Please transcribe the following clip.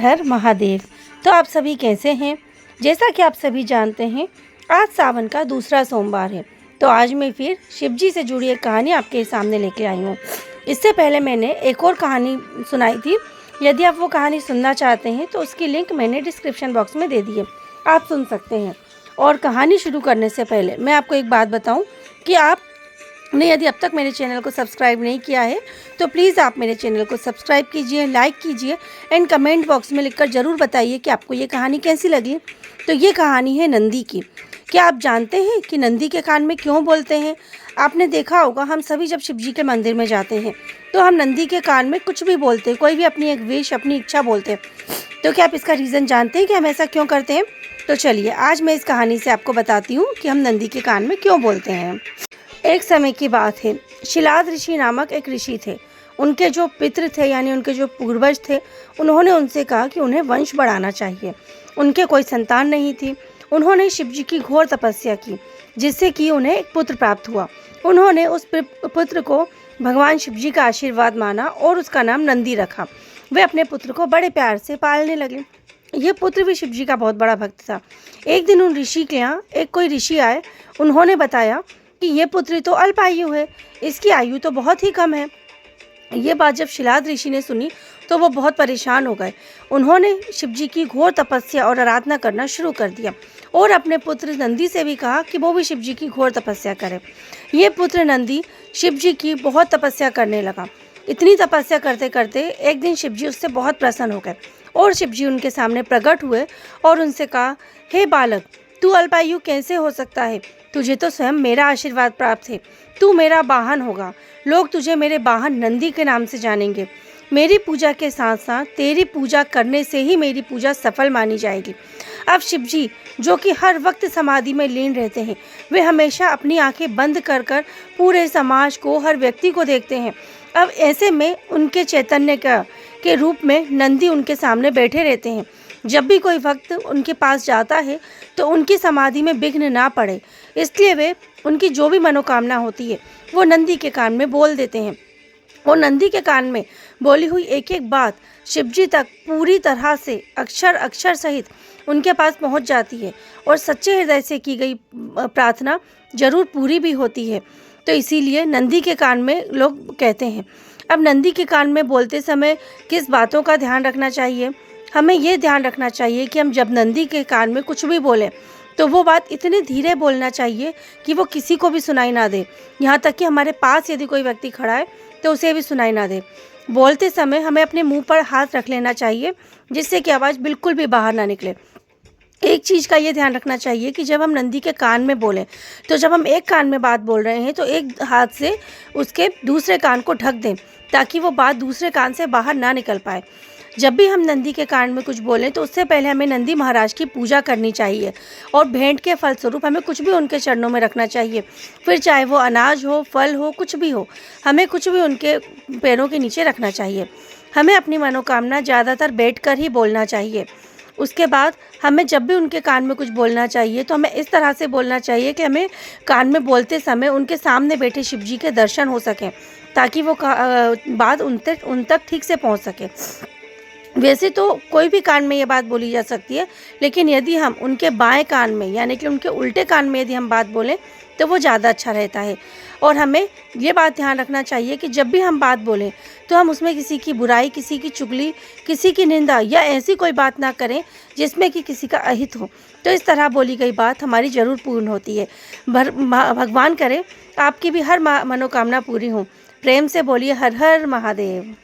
हर महादेव। तो आप सभी कैसे हैं? जैसा कि आप सभी जानते हैं, आज सावन का दूसरा सोमवार है। तो आज मैं फिर शिवजी से जुड़ी एक कहानी आपके सामने लेके आई हूँ। इससे पहले मैंने एक और कहानी सुनाई थी। यदि आप वो कहानी सुनना चाहते हैं तो उसकी लिंक मैंने डिस्क्रिप्शन बॉक्स में दे दी है, आप सुन सकते हैं। और कहानी शुरू करने से पहले मैं आपको एक बात बताऊँ कि आपने यदि अब तक मेरे चैनल को सब्सक्राइब नहीं किया है तो प्लीज़ आप मेरे चैनल को सब्सक्राइब कीजिए, लाइक कीजिए एंड कमेंट बॉक्स में लिखकर ज़रूर बताइए कि आपको ये कहानी कैसी लगी। तो ये कहानी है नंदी की। क्या आप जानते हैं कि नंदी के कान में क्यों बोलते हैं? आपने देखा होगा, हम सभी जब शिवजी के मंदिर में जाते हैं तो हम नंदी के कान में कुछ भी बोलते हैं, कोई भी अपनी एक विश, अपनी इच्छा बोलते हैं। तो क्या आप इसका रीज़न जानते हैं कि हम ऐसा क्यों करते हैं? तो चलिए आज मैं इस कहानी से आपको बताती हूँ कि हम नंदी के कान में क्यों बोलते हैं। एक समय की बात है, शिलाद ऋषि नामक एक ऋषि थे। उनके जो पितृ थे यानी उनके जो पूर्वज थे, उन्होंने उनसे कहा कि उन्हें वंश बढ़ाना चाहिए। उनके कोई संतान नहीं थी। उन्होंने शिवजी की घोर तपस्या की, जिससे कि उन्हें एक पुत्र प्राप्त हुआ। उन्होंने उस पुत्र को भगवान शिवजी का आशीर्वाद माना और उसका नाम नंदी रखा। वे अपने पुत्र को बड़े प्यार से पालने लगे। ये पुत्र भी शिवजी का बहुत बड़ा भक्त था। एक दिन उन ऋषि के यहाँ एक कोई ऋषि आए। उन्होंने बताया कि ये पुत्री तो अल्पायु है, इसकी आयु तो बहुत ही कम है। ये बात जब शिलाद ऋषि ने सुनी तो वो बहुत परेशान हो गए। उन्होंने शिवजी की घोर तपस्या और आराधना करना शुरू कर दिया और अपने पुत्र नंदी से भी कहा कि वो भी शिवजी की घोर तपस्या करे। ये पुत्र नंदी शिवजी की बहुत तपस्या करने लगा। इतनी तपस्या करते करते एक दिन शिवजी उससे बहुत प्रसन्न हो गए और शिवजी उनके सामने प्रकट हुए और उनसे कहा, हे बालक, तू अल्पायु कैसे हो सकता है? तुझे तो स्वयं मेरा आशीर्वाद प्राप्त है। तू मेरा वाहन होगा। लोग तुझे मेरे वाहन नंदी के नाम से जानेंगे। मेरी पूजा के साथ साथ तेरी पूजा करने से ही मेरी पूजा सफल मानी जाएगी। अब शिवजी, जो कि हर वक्त समाधि में लीन रहते हैं, वे हमेशा अपनी आंखें बंद कर कर पूरे समाज को, हर व्यक्ति को देखते हैं। अब ऐसे में उनके चैतन्य के रूप में नंदी उनके सामने बैठे रहते हैं। जब भी कोई भक्त उनके पास जाता है तो उनकी समाधि में विघ्न ना पड़े, इसलिए वे उनकी जो भी मनोकामना होती है वो नंदी के कान में बोल देते हैं। और नंदी के कान में बोली हुई एक एक बात शिवजी तक पूरी तरह से अक्षर अक्षर सहित उनके पास पहुंच जाती है और सच्चे हृदय से की गई प्रार्थना जरूर पूरी भी होती है। तो इसीलिए नंदी के कान में लोग कहते हैं। अब नंदी के कान में बोलते समय किस बातों का ध्यान रखना चाहिए? हमें ये ध्यान रखना चाहिए कि हम जब नंदी के कान में कुछ भी बोलें तो वो बात इतने धीरे बोलना चाहिए कि वो किसी को भी सुनाई ना दे। यहाँ तक कि हमारे पास यदि कोई व्यक्ति खड़ा है तो उसे भी सुनाई ना दे। बोलते समय हमें अपने मुंह पर हाथ रख लेना चाहिए, जिससे कि आवाज़ बिल्कुल भी बाहर ना निकले। एक चीज़ का ये ध्यान रखना चाहिए कि जब हम नंदी के कान में बोलें तो जब हम एक कान में बात बोल रहे हैं तो एक हाथ से उसके दूसरे कान को ढक दें, ताकि वो बात दूसरे कान से बाहर ना निकल पाए। जब भी हम नंदी के कान में कुछ बोलें तो उससे पहले हमें नंदी महाराज की पूजा करनी चाहिए और भेंट के फलस्वरूप हमें कुछ भी उनके चरणों में रखना चाहिए। फिर चाहे वो अनाज हो, फल हो, कुछ भी हो, हमें कुछ भी उनके पैरों के नीचे रखना चाहिए। हमें अपनी मनोकामना ज़्यादातर बैठकर ही बोलना चाहिए। उसके बाद हमें जब भी उनके कान में कुछ बोलना चाहिए तो हमें इस तरह से बोलना चाहिए कि हमें कान में बोलते समय उनके सामने बैठे शिवजी के दर्शन हो सकें, ताकि वो बात उन तक ठीक से पहुंच सके। वैसे तो कोई भी कान में ये बात बोली जा सकती है, लेकिन यदि हम उनके बाएं कान में यानी कि उनके उल्टे कान में यदि हम बात बोलें तो वो ज़्यादा अच्छा रहता है। और हमें ये बात ध्यान रखना चाहिए कि जब भी हम बात बोलें तो हम उसमें किसी की बुराई, किसी की चुगली, किसी की निंदा या ऐसी कोई बात ना करें जिसमें कि किसी का अहित हो। तो इस तरह बोली गई बात हमारी ज़रूर पूर्ण होती है। भगवान करे आपकी भी हर मनोकामना पूरी हो। प्रेम से बोलिए हर हर महादेव।